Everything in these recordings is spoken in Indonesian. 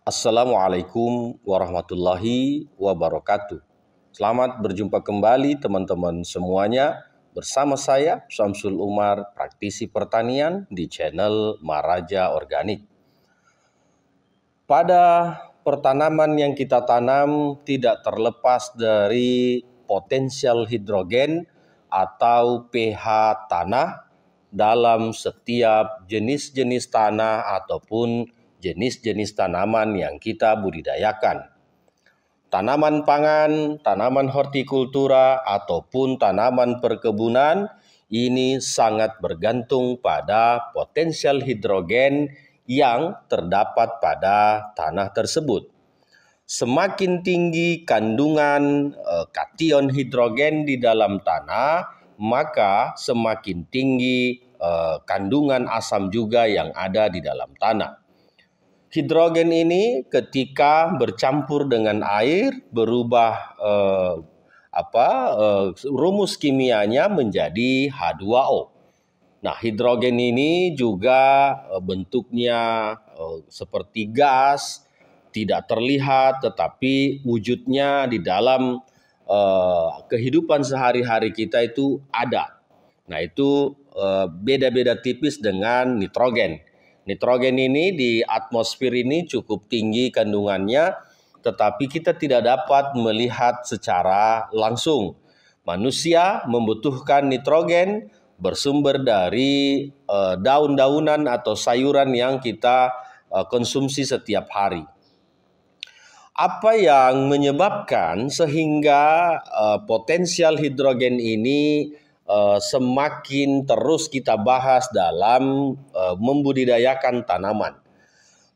Assalamualaikum warahmatullahi wabarakatuh. Selamat berjumpa kembali teman-teman semuanya. Bersama saya Syamsul Umar, praktisi pertanian di channel Maraja Organik. Pada pertanaman yang kita tanam tidak terlepas dari potensial hidrogen atau pH tanah dalam setiap jenis-jenis tanah ataupun jenis-jenis tanaman yang kita budidayakan. Tanaman pangan, tanaman hortikultura, ataupun tanaman perkebunan ini sangat bergantung pada potensial hidrogen yang terdapat pada tanah tersebut. Semakin tinggi kandungan kation hidrogen di dalam tanah, maka semakin tinggi kandungan asam juga yang ada di dalam tanah. Hidrogen ini ketika bercampur dengan air berubah rumus kimianya menjadi H2O. Nah, hidrogen ini juga bentuknya seperti gas, tidak terlihat tetapi wujudnya di dalam kehidupan sehari-hari kita itu ada. Nah, itu beda-beda tipis dengan nitrogen. Nitrogen ini di atmosfer ini cukup tinggi kandungannya, tetapi kita tidak dapat melihat secara langsung. Manusia membutuhkan nitrogen bersumber dari daun-daunan atau sayuran yang kita konsumsi setiap hari. Apa yang menyebabkan sehingga potensial hidrogen ini semakin terus kita bahas dalam membudidayakan tanaman?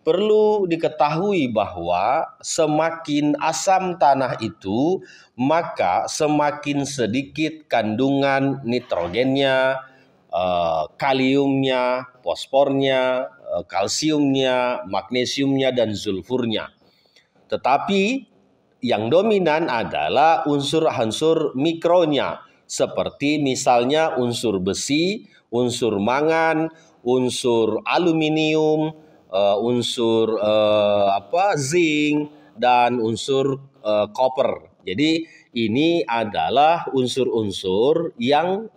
Perlu diketahui bahwa semakin asam tanah itu, maka semakin sedikit kandungan nitrogennya, kaliumnya, fosfornya, kalsiumnya, magnesiumnya, dan sulfurnya. Tetapi yang dominan adalah unsur-unsur mikronya, seperti misalnya unsur besi, unsur mangan, unsur aluminium, unsur zinc, dan unsur koper. Jadi ini adalah unsur-unsur yang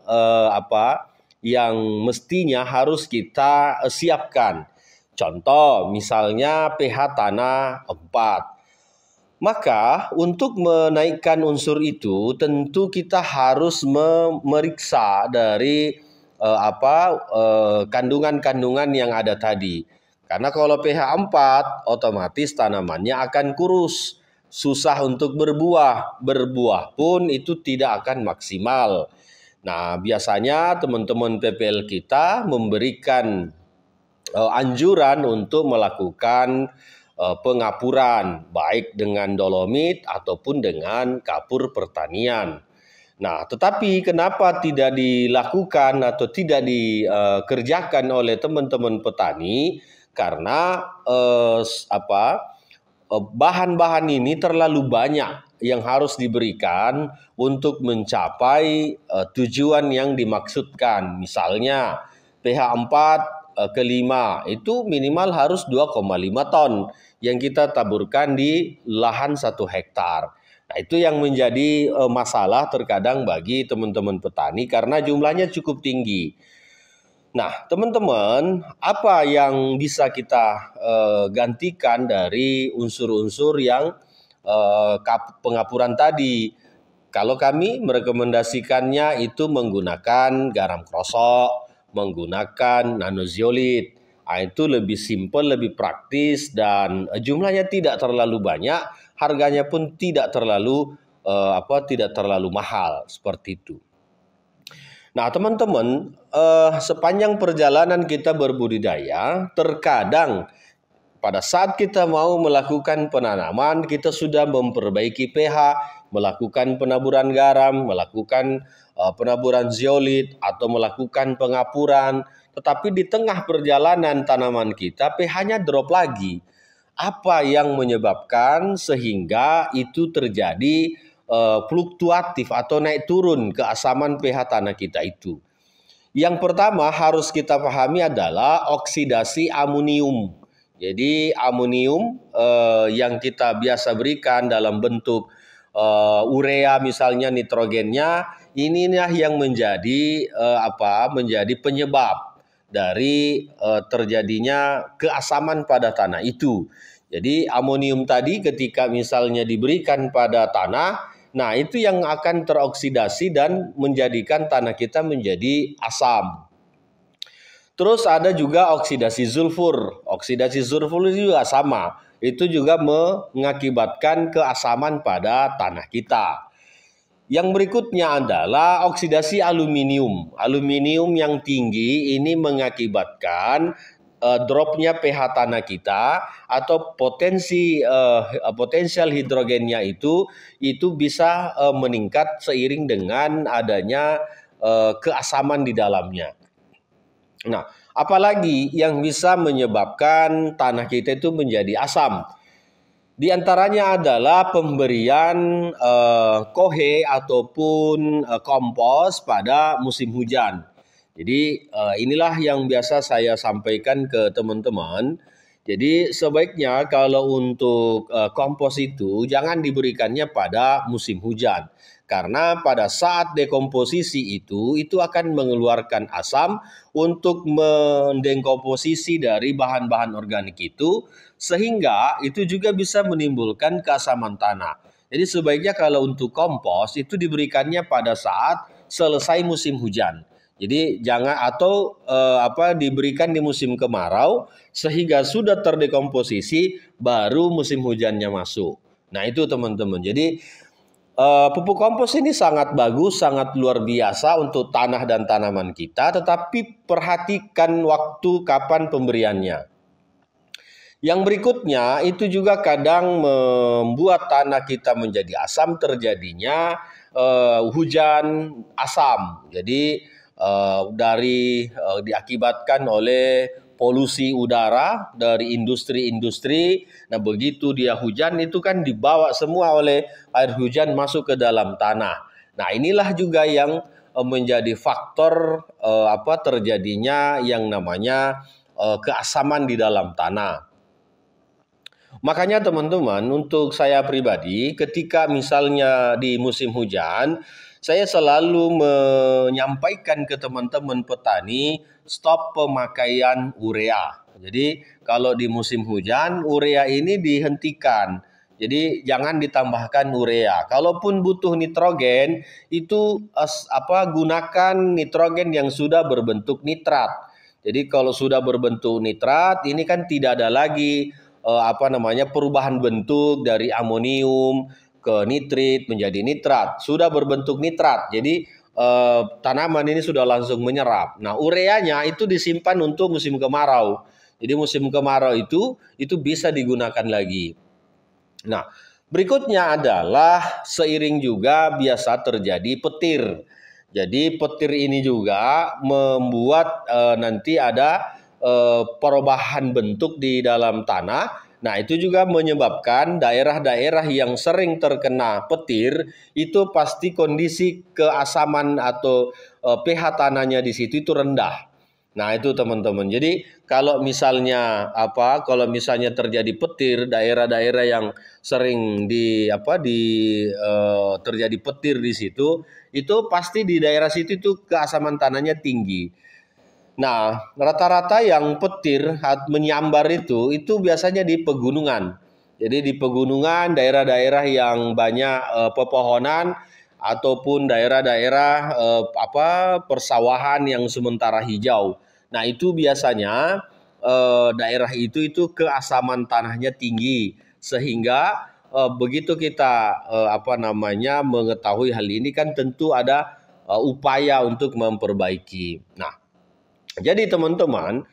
yang mestinya harus kita siapkan. Contoh misalnya pH tanah 4. Maka untuk menaikkan unsur itu tentu kita harus memeriksa dari kandungan-kandungan yang ada tadi. Karena kalau pH 4 otomatis tanamannya akan kurus, susah untuk berbuah. Berbuah pun itu tidak akan maksimal. Nah, biasanya teman-teman PPL kita memberikan anjuran untuk melakukan pengapuran baik dengan dolomit ataupun dengan kapur pertanian. Nah, tetapi kenapa tidak dilakukan atau tidak dikerjakan oleh teman-teman petani? Karena bahan-bahan ini terlalu banyak yang harus diberikan untuk mencapai tujuan yang dimaksudkan. Misalnya pH 4 ke 5 itu minimal harus 2,5 ton yang kita taburkan di lahan 1 hektar. Nah, itu yang menjadi masalah terkadang bagi teman-teman petani karena jumlahnya cukup tinggi. Nah, teman-teman, apa yang bisa kita gantikan dari unsur-unsur yang pengapuran tadi? Kalau kami merekomendasikannya itu menggunakan garam krosok, menggunakan nanozeolit. Nah, itu lebih simpel, lebih praktis, dan jumlahnya tidak terlalu banyak, harganya pun tidak terlalu mahal seperti itu. Nah, teman-teman, sepanjang perjalanan kita berbudidaya, terkadang pada saat kita mau melakukan penanaman, kita sudah memperbaiki pH, melakukan penaburan garam, melakukan penaburan zeolit, atau melakukan pengapuran. Tetapi di tengah perjalanan tanaman kita pH-nya drop lagi. Apa yang menyebabkan sehingga itu terjadi fluktuatif atau naik turun keasaman pH tanah kita itu? Yang pertama harus kita pahami adalah oksidasi amonium. Jadi amonium yang kita biasa berikan dalam bentuk urea misalnya nitrogennya, inilah yang menjadi menjadi penyebab dari terjadinya keasaman pada tanah itu. Jadi amonium tadi ketika misalnya diberikan pada tanah, nah itu yang akan teroksidasi dan menjadikan tanah kita menjadi asam. Terus ada juga oksidasi sulfur. Oksidasi sulfur juga sama. Itu juga mengakibatkan keasaman pada tanah kita. Yang berikutnya adalah oksidasi aluminium. Aluminium yang tinggi ini mengakibatkan dropnya pH tanah kita atau potensial hidrogennya itu bisa meningkat seiring dengan adanya keasaman di dalamnya. Nah, apalagi yang bisa menyebabkan tanah kita itu menjadi asam? Di antaranya adalah pemberian kohe ataupun kompos pada musim hujan. Jadi inilah yang biasa saya sampaikan ke teman-teman. Jadi sebaiknya kalau untuk kompos itu jangan diberikannya pada musim hujan. Karena pada saat dekomposisi itu akan mengeluarkan asam untuk mendekomposisi dari bahan-bahan organik itu, sehingga itu juga bisa menimbulkan keasaman tanah. Jadi sebaiknya kalau untuk kompos itu diberikannya pada saat selesai musim hujan. Jadi jangan diberikan di musim kemarau sehingga sudah terdekomposisi baru musim hujannya masuk. Nah itu teman-teman. Jadi pupuk kompos ini sangat bagus, sangat luar biasa untuk tanah dan tanaman kita, tetapi perhatikan waktu kapan pemberiannya. Yang berikutnya itu juga kadang membuat tanah kita menjadi asam terjadinya hujan asam. Jadi diakibatkan oleh polusi udara dari industri-industri. Nah, begitu dia hujan itu kan dibawa semua oleh air hujan masuk ke dalam tanah. Nah, inilah juga yang menjadi faktor terjadinya yang namanya keasaman di dalam tanah. Makanya teman-teman, untuk saya pribadi ketika misalnya di musim hujan, saya selalu menyampaikan ke teman-teman petani stop pemakaian urea. Jadi kalau di musim hujan urea ini dihentikan. Jadi jangan ditambahkan urea. Kalaupun butuh nitrogen itu gunakan nitrogen yang sudah berbentuk nitrat. Jadi kalau sudah berbentuk nitrat ini kan tidak ada lagi perubahan bentuk dari amonium ke nitrit menjadi nitrat, sudah berbentuk nitrat. Jadi tanaman ini sudah langsung menyerap. Nah, ureanya itu disimpan untuk musim kemarau. Jadi musim kemarau itu bisa digunakan lagi. Nah, berikutnya adalah seiring juga biasa terjadi petir. Jadi petir ini juga membuat nanti ada perubahan bentuk di dalam tanah. Nah, itu juga menyebabkan daerah-daerah yang sering terkena petir itu pasti kondisi keasaman atau pH tanahnya di situ itu rendah. Nah, itu teman-teman. Jadi kalau misalnya terjadi petir, daerah-daerah yang sering terjadi petir di situ, itu pasti di daerah situ itu keasaman tanahnya tinggi. Nah, rata-rata yang petir menyambar itu biasanya di pegunungan. Jadi di pegunungan, daerah-daerah yang banyak pepohonan ataupun daerah-daerah persawahan yang sementara hijau. Nah, itu biasanya daerah itu keasaman tanahnya tinggi sehingga begitu kita mengetahui hal ini kan tentu ada upaya untuk memperbaiki. Nah, jadi teman-teman,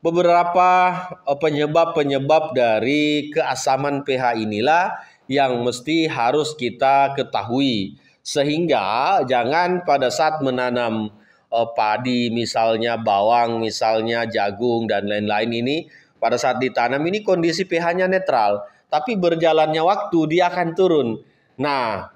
beberapa penyebab-penyebab dari keasaman pH inilah yang mesti harus kita ketahui. Sehingga jangan pada saat menanam padi misalnya, bawang misalnya, jagung dan lain-lain ini, pada saat ditanam ini kondisi pH-nya netral. Tapi berjalannya waktu dia akan turun. Nah,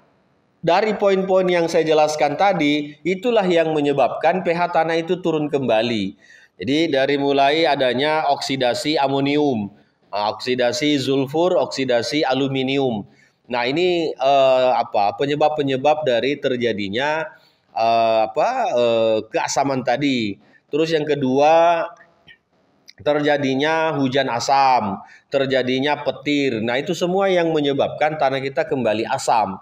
dari poin-poin yang saya jelaskan tadi, itulah yang menyebabkan pH tanah itu turun kembali. Jadi dari mulai adanya oksidasi amonium. oksidasi sulfur, oksidasi aluminium. Nah, ini penyebab-penyebab dari terjadinya keasaman tadi. Terus yang kedua, terjadinya hujan asam, terjadinya petir. Nah, itu semua yang menyebabkan tanah kita kembali asam.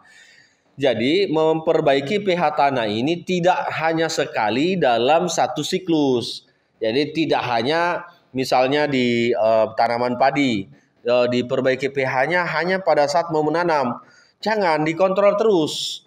Jadi memperbaiki pH tanah ini tidak hanya sekali dalam satu siklus. Jadi tidak hanya misalnya di tanaman padi, diperbaiki pH-nya hanya pada saat mau menanam. Jangan dikontrol terus.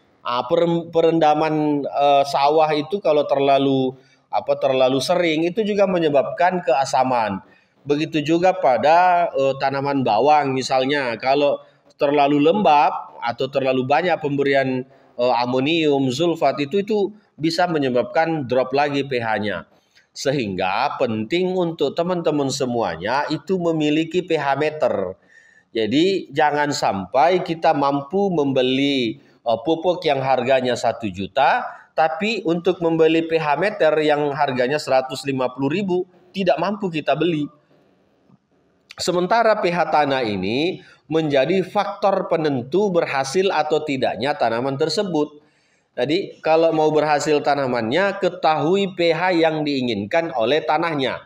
Perendaman sawah itu kalau terlalu sering itu juga menyebabkan keasaman. Begitu juga pada tanaman bawang misalnya, kalau terlalu lembab atau terlalu banyak pemberian amonium, sulfat itu bisa menyebabkan drop lagi pH-nya. Sehingga penting untuk teman-teman semuanya itu memiliki pH meter. Jadi jangan sampai kita mampu membeli pupuk yang harganya 1 juta, tapi untuk membeli pH meter yang harganya 150.000 tidak mampu kita beli. Sementara pH tanah ini menjadi faktor penentu berhasil atau tidaknya tanaman tersebut. Jadi kalau mau berhasil tanamannya, ketahui pH yang diinginkan oleh tanamannya.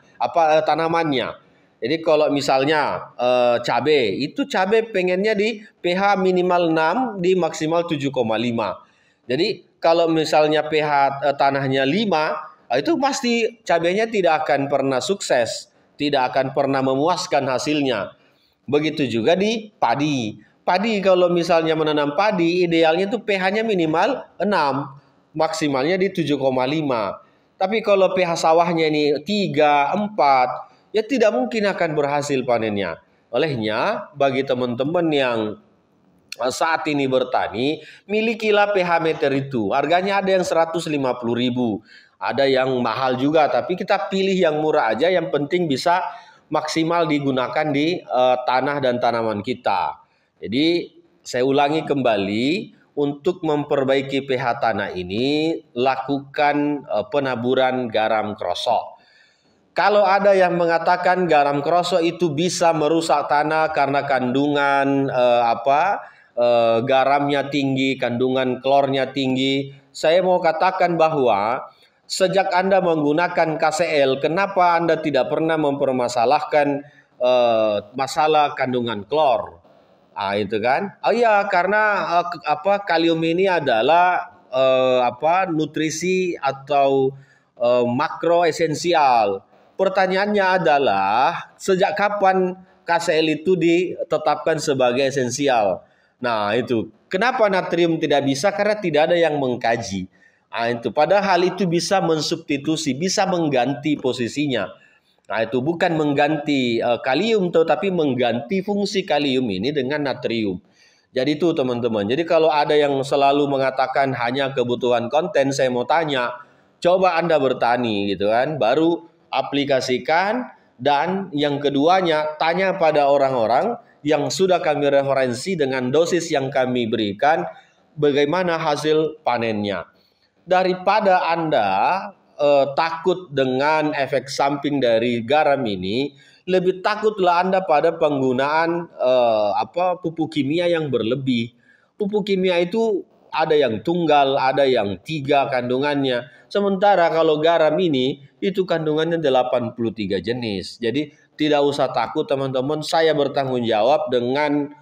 Jadi kalau misalnya cabai, itu cabai pengennya di pH minimal 6 di maksimal 7,5. Jadi kalau misalnya pH tanahnya 5, itu pasti cabainya tidak akan pernah sukses, tidak akan pernah memuaskan hasilnya. Begitu juga di padi. Padi kalau misalnya menanam padi, idealnya itu pH-nya minimal 6, maksimalnya di 7,5. Tapi kalau pH sawahnya ini 3, 4, ya tidak mungkin akan berhasil panennya. Olehnya, bagi teman-teman yang saat ini bertani, milikilah pH meter itu. Harganya ada yang 150.000, ada yang mahal juga, tapi kita pilih yang murah aja, yang penting bisa maksimal digunakan di tanah dan tanaman kita. Jadi saya ulangi kembali, untuk memperbaiki pH tanah ini lakukan penaburan garam krosok. Kalau ada yang mengatakan garam krosok itu bisa merusak tanah karena kandungan garamnya tinggi, kandungan klornya tinggi, saya mau katakan bahwa sejak Anda menggunakan KCL, kenapa Anda tidak pernah mempermasalahkan masalah kandungan klor? Itu kan? Oh iya, karena kalium ini adalah nutrisi atau makro esensial. Pertanyaannya adalah sejak kapan KCl itu ditetapkan sebagai esensial? Nah, itu. Kenapa natrium tidak bisa? Karena tidak ada yang mengkaji. Itu. Padahal itu bisa mensubstitusi, bisa mengganti posisinya. Nah, itu bukan mengganti kalium, tetapi mengganti fungsi kalium ini dengan natrium. Jadi itu teman-teman. Jadi kalau ada yang selalu mengatakan hanya kebutuhan konten, saya mau tanya, coba Anda bertani gitu kan, baru aplikasikan, dan yang keduanya tanya pada orang-orang yang sudah kami referensi dengan dosis yang kami berikan, bagaimana hasil panennya. Daripada Anda takut dengan efek samping dari garam ini, lebih takutlah Anda pada penggunaan pupuk kimia yang berlebih. Pupuk kimia itu ada yang tunggal, ada yang 3 kandungannya. Sementara kalau garam ini itu kandungannya 83 jenis. Jadi tidak usah takut teman-teman, saya bertanggung jawab dengan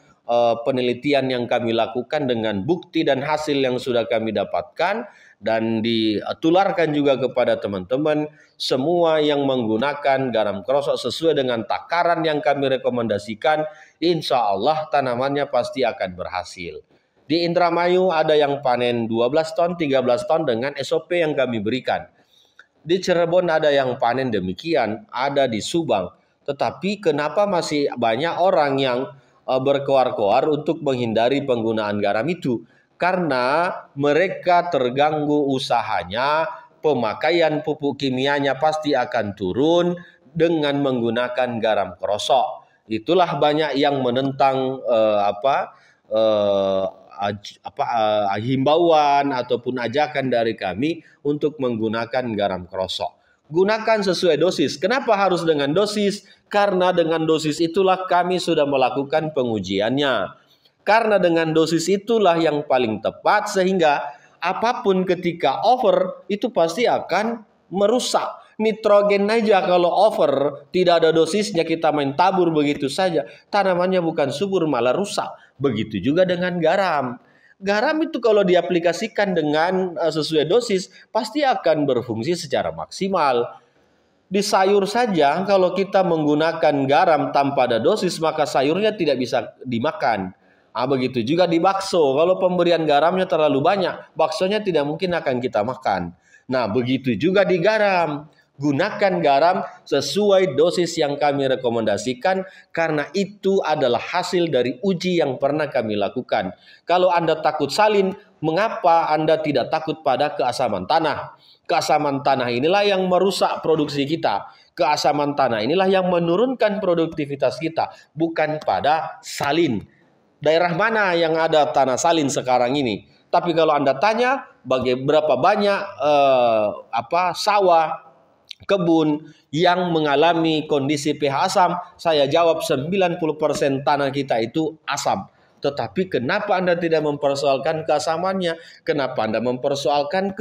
penelitian yang kami lakukan, dengan bukti dan hasil yang sudah kami dapatkan, dan ditularkan juga kepada teman-teman semua yang menggunakan garam krosok sesuai dengan takaran yang kami rekomendasikan. Insya Allah tanamannya pasti akan berhasil. Di Indramayu ada yang panen 12 ton, 13 ton dengan SOP yang kami berikan. Di Cirebon ada yang panen demikian, ada di Subang. Tetapi kenapa masih banyak orang yang berkoar-koar untuk menghindari penggunaan garam itu? Karena mereka terganggu usahanya, pemakaian pupuk kimianya pasti akan turun dengan menggunakan garam krosok. Itulah banyak yang menentang himbauan ataupun ajakan dari kami untuk menggunakan garam krosok. Gunakan sesuai dosis. Kenapa harus dengan dosis? Karena dengan dosis itulah kami sudah melakukan pengujiannya. Karena dengan dosis itulah yang paling tepat, sehingga apapun ketika over itu pasti akan merusak. Nitrogen aja kalau over, tidak ada dosisnya, kita main tabur begitu saja, tanamannya bukan subur malah rusak. Begitu juga dengan garam. Garam itu kalau diaplikasikan dengan sesuai dosis pasti akan berfungsi secara maksimal. Di sayur saja kalau kita menggunakan garam tanpa ada dosis, maka sayurnya tidak bisa dimakan. Begitu juga di bakso, kalau pemberian garamnya terlalu banyak, baksonya tidak mungkin akan kita makan. Nah, begitu juga di garam. Gunakan garam sesuai dosis yang kami rekomendasikan, karena itu adalah hasil dari uji yang pernah kami lakukan. Kalau Anda takut salin, mengapa Anda tidak takut pada keasaman tanah? Keasaman tanah inilah yang merusak produksi kita. Keasaman tanah inilah yang menurunkan produktivitas kita, bukan pada salin. Daerah mana yang ada tanah salin sekarang ini? Tapi kalau Anda tanya berapa banyak sawah, kebun yang mengalami kondisi pH asam, saya jawab 90% tanah kita itu asam. Tetapi kenapa Anda tidak mempersoalkan keasamannya? Kenapa Anda mempersoalkan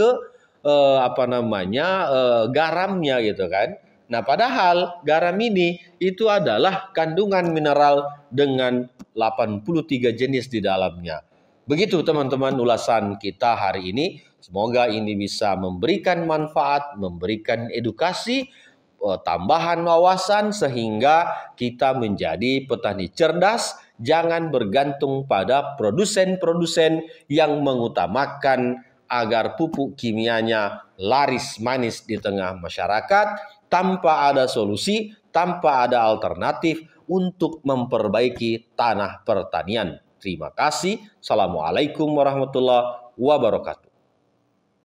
garamnya gitu kan? Nah, padahal garam ini itu adalah kandungan mineral dengan 83 jenis di dalamnya. Begitu teman-teman ulasan kita hari ini. Semoga ini bisa memberikan manfaat, memberikan edukasi, tambahan wawasan, sehingga kita menjadi petani cerdas. Jangan bergantung pada produsen-produsen yang mengutamakan agar pupuk kimianya laris manis di tengah masyarakat, tanpa ada solusi, tanpa ada alternatif untuk memperbaiki tanah pertanian. Terima kasih. Assalamualaikum warahmatullahi wabarakatuh.